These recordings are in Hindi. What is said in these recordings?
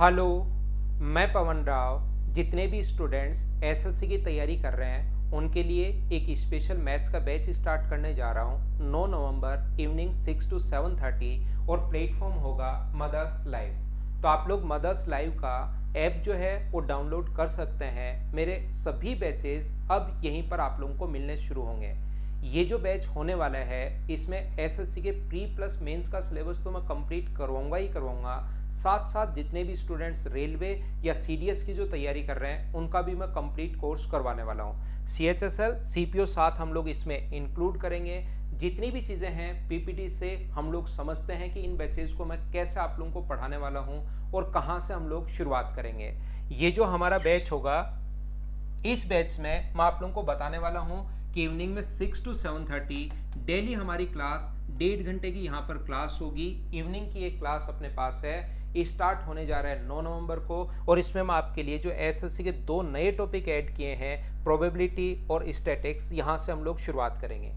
हेलो, मैं पवन राव। जितने भी स्टूडेंट्स एसएससी की तैयारी कर रहे हैं उनके लिए एक स्पेशल मैथ्स का बैच स्टार्ट करने जा रहा हूँ 9 नवंबर इवनिंग 6 to 7:30 और प्लेटफॉर्म होगा मदर्स लाइव। तो आप लोग मदर्स लाइव का ऐप जो है वो डाउनलोड कर सकते हैं। मेरे सभी बैचेस अब यहीं पर आप लोगों को मिलने शुरू होंगे। ये जो बैच होने वाला है इसमें एसएससी के प्री प्लस मेंस का सिलेबस तो मैं कंप्लीट करवाऊंगा ही करवाऊंगा, साथ साथ जितने भी स्टूडेंट्स रेलवे या सीडीएस की जो तैयारी कर रहे हैं उनका भी मैं कंप्लीट कोर्स करवाने वाला हूँ। सीएचएसएल सीपीओ साथ हम लोग इसमें इंक्लूड करेंगे। जितनी भी चीज़ें हैं पीपीटी से हम लोग समझते हैं कि इन बैचेज को मैं कैसे आप लोगों को पढ़ाने वाला हूँ और कहाँ से हम लोग शुरुआत करेंगे। ये जो हमारा बैच होगा इस बैच में मैं आप लोगों को बताने वाला हूँ कि इवनिंग में 6 to 7:30 डेली हमारी क्लास 1.5 घंटे की यहाँ पर क्लास होगी। इवनिंग की एक क्लास अपने पास है, स्टार्ट होने जा रहा है 9 नवंबर को। और इसमें मैं आपके लिए जो एसएससी के 2 नए टॉपिक ऐड किए हैं, प्रोबेबिलिटी और स्टैटिक्स, यहाँ से हम लोग शुरुआत करेंगे।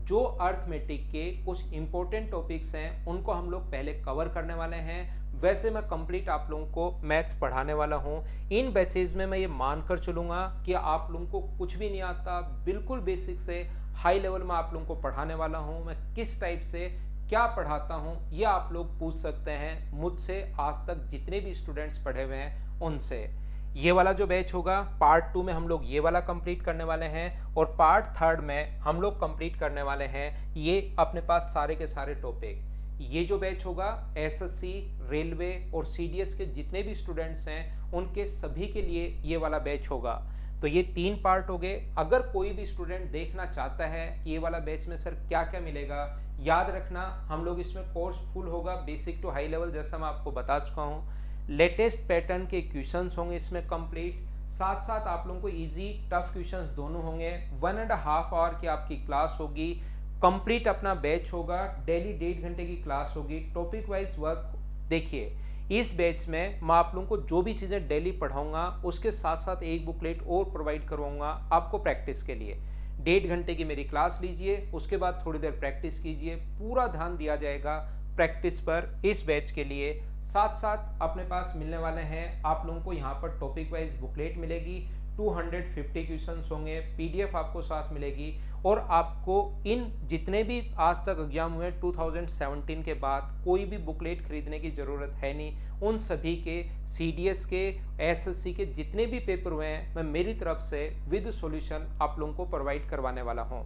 जो अर्थमेटिक के कुछ इंपॉर्टेंट टॉपिक्स हैं उनको हम लोग पहले कवर करने वाले हैं। वैसे मैं कंप्लीट आप लोगों को मैथ्स पढ़ाने वाला हूं। इन बैचेज में मैं ये मानकर चलूंगा कि आप लोगों को कुछ भी नहीं आता, बिल्कुल बेसिक से हाई लेवल में आप लोगों को पढ़ाने वाला हूं। मैं किस टाइप से क्या पढ़ाता हूं ये आप लोग पूछ सकते हैं मुझसे, आज तक जितने भी स्टूडेंट्स पढ़े हुए हैं उनसे। ये वाला जो बैच होगा पार्ट 2 में हम लोग ये वाला कंप्लीट करने वाले हैं और पार्ट 3 में हम लोग कंप्लीट करने वाले हैं ये अपने पास सारे के सारे टॉपिक। ये जो बैच होगा एसएससी, रेलवे और सीडीएस के जितने भी स्टूडेंट्स हैं उनके सभी के लिए ये वाला बैच होगा। तो ये 3 पार्ट हो गए। अगर कोई भी स्टूडेंट देखना चाहता है कि ये वाला बैच में सर क्या क्या मिलेगा, याद रखना हम लोग इसमें कोर्स फुल होगा बेसिक टू हाई लेवल, जैसा मैं आपको बता चुका हूँ। लेटेस्ट पैटर्न के क्वेश्चंस होंगे इसमें कंप्लीट, साथ साथ आप लोगों को इजी टफ क्वेश्चंस दोनों होंगे। 1.5 आवर की आपकी क्लास होगी, कंप्लीट अपना बैच होगा, डेली 1.5 घंटे की क्लास होगी। टॉपिक वाइज वर्क देखिए, इस बैच में मैं आप लोगों को जो भी चीज़ें डेली पढ़ाऊंगा उसके साथ साथ एक बुकलेट और प्रोवाइड करवाऊंगा आपको प्रैक्टिस के लिए। 1.5 घंटे की मेरी क्लास लीजिए, उसके बाद थोड़ी देर प्रैक्टिस कीजिए, पूरा ध्यान दिया जाएगा प्रैक्टिस पर इस बैच के लिए। साथ साथ अपने पास मिलने वाले हैं आप लोगों को यहाँ पर टॉपिक वाइज बुकलेट मिलेगी, 250 क्वेश्चंस होंगे, पीडीएफ आपको साथ मिलेगी। और आपको इन जितने भी आज तक एग्जाम हुए 2017 के बाद कोई भी बुकलेट खरीदने की ज़रूरत है नहीं। उन सभी के सीडीएस के, एसएससी के जितने भी पेपर हुए हैं मैं मेरी तरफ से विद सॉल्यूशन आप लोगों को प्रोवाइड करवाने वाला हूँ।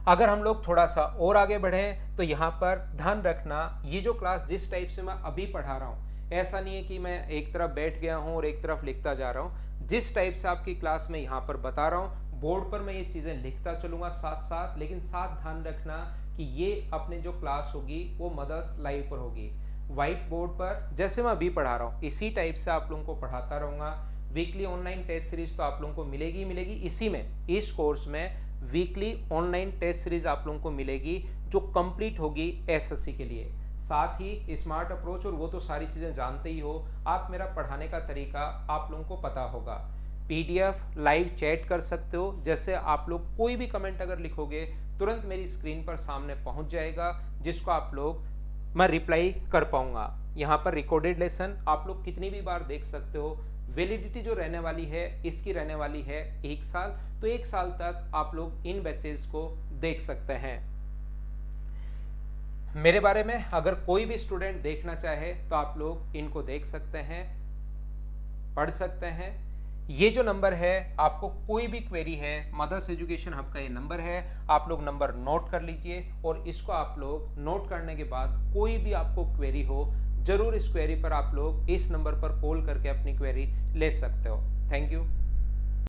अगर हम लोग थोड़ा सा और आगे बढ़ें तो यहाँ पर ध्यान रखना, ये जो क्लास जिस टाइप से मैं अभी पढ़ा रहा हूँ ऐसा नहीं है कि मैं एक तरफ बैठ गया हूँ और एक तरफ लिखता जा रहा हूँ। जिस टाइप से आपकी क्लास में यहाँ पर बता रहा हूँ बोर्ड पर मैं ये चीज़ें लिखता चलूँगा साथ साथ, लेकिन साथ ध्यान रखना कि ये अपने जो क्लास होगी वो मदर्स लाइव पर होगी। व्हाइट बोर्ड पर जैसे मैं अभी पढ़ा रहा हूँ इसी टाइप से आप लोगों को पढ़ाता रहूँगा। वीकली ऑनलाइन टेस्ट सीरीज तो आप लोगों को मिलेगी ही मिलेगी। इसी में इस कोर्स में वीकली ऑनलाइन टेस्ट सीरीज आप लोगों को मिलेगी जो कंप्लीट होगी एसएससी के लिए। साथ ही स्मार्ट अप्रोच, और वो तो सारी चीज़ें जानते ही हो आप, मेरा पढ़ाने का तरीका आप लोगों को पता होगा। पीडीएफ लाइव चैट कर सकते हो, जैसे आप लोग कोई भी कमेंट अगर लिखोगे तुरंत मेरी स्क्रीन पर सामने पहुंच जाएगा, जिसको आप लोग मैं रिप्लाई कर पाऊंगा। यहाँ पर रिकॉर्डेड लेसन आप लोग कितनी भी बार देख सकते हो। वैलिडिटी जो रहने वाली है इसकी रहने वाली है 1 साल, तो 1 साल तक आप लोग इन बैचेस को देख सकते हैं। मेरे बारे में अगर कोई भी स्टूडेंट देखना चाहे तो आप लोग इनको देख सकते हैं, पढ़ सकते हैं। ये जो नंबर है आपको कोई भी क्वेरी है, मदर्स एजुकेशन हब का ये नंबर है, आप लोग नंबर नोट कर लीजिए और इसको आप लोग नोट करने के बाद कोई भी आपको क्वेरी हो जरूर इस क्वेरी पर आप लोग इस नंबर पर कॉल करके अपनी क्वेरी ले सकते हो। Thank you.